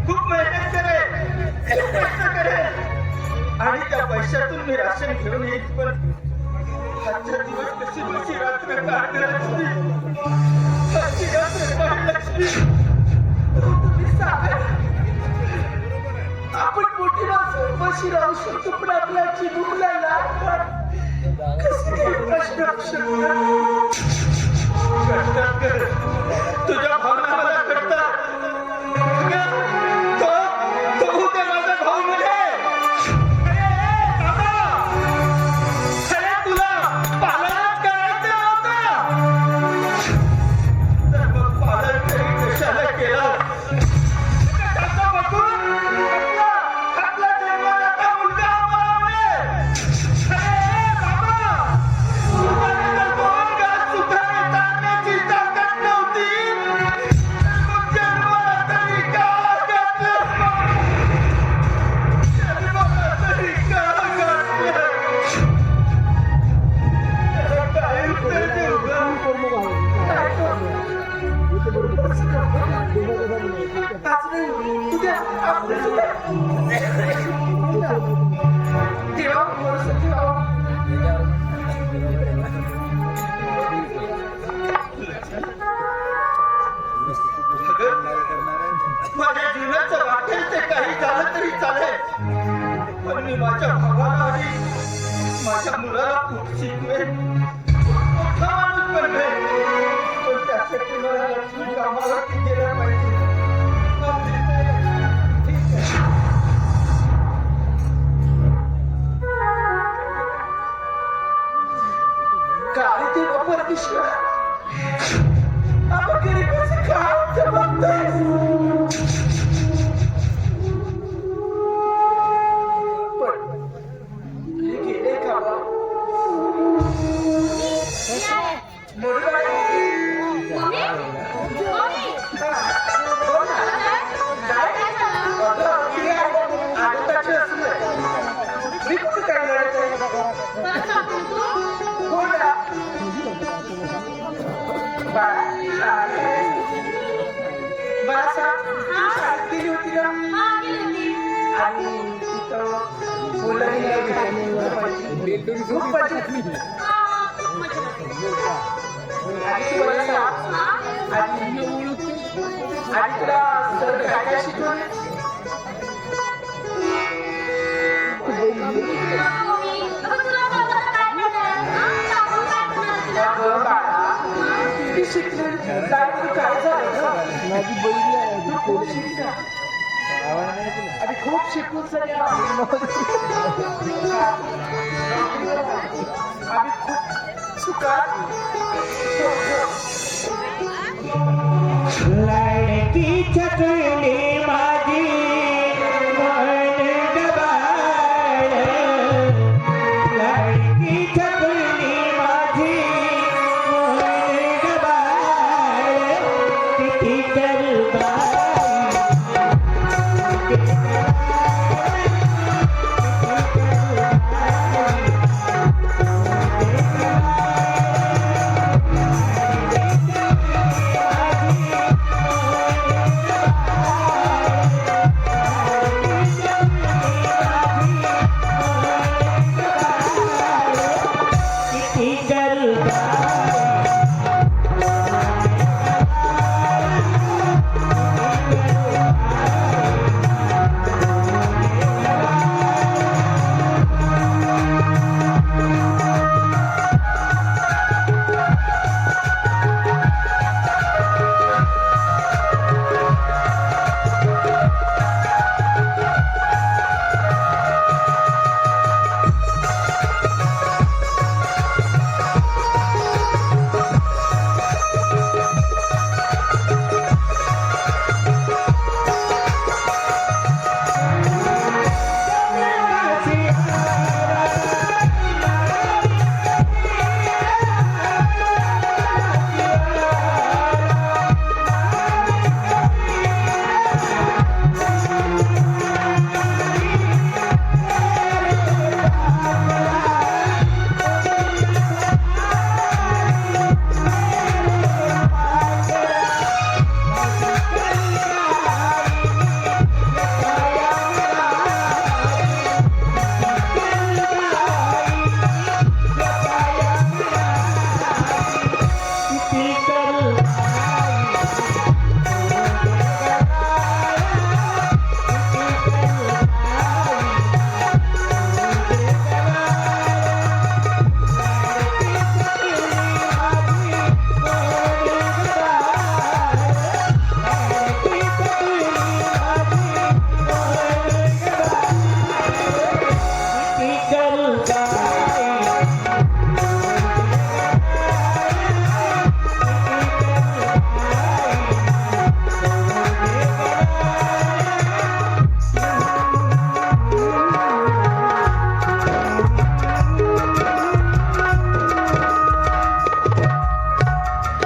खूप मेहनत करेल, खूप कष्ट करेल आणि त्या पैशातून मी राशन घेऊन येईल. पण आजचा दिवस कशी बशी रात्र काढते लक्ष्मी, अशी रात्र काढ लक्ष्मी. तुम्ही सांगा, आपण मोठी माणसं बशी राहू शकतो, पण आपल्या चिमुकला लहान कसं काही प्रश्न असू शकतात. तुझ्या भावना मला कळतात. तो उद्या माझा भाऊ म्हणे, अरे तुला पालनच करायचं नव्हतं तर मग पालन तरी कशाला केलं. त्याचं बघून आपला जन्मदाता मुलगा आम्हाला म्हणे, अरे बाबा तुझ्याकडे दोन घास सुद्धा तारण्याची ताकद नव्हती तर मग जन्माला तरी का घातलं. जन्माला तरी का घातलं. काय उत्तर देऊ ग? माझ्या जीवनाचं वाटेल ते काही झालं तरी चालेल, पण मी माझ्या भावाला आणि माझ्या मुलाला खूप शिकवेन, मोठा माणूस बनवेन. पण त्यासाठी मला लक्ष्मी कामाला गेला पाहिजे. ठीक आहे. काय ते परमेश्वर, आपण गरीबाचं काय बघतोय. गेली होती ना आणि तिथं खूप मजा आणि तुला काय काय शिकवलं. काय झालं माझी बहिणी खूप शिकता आणि खूप शिकून सगळे आम्ही खूप सुखात लाडकीच्या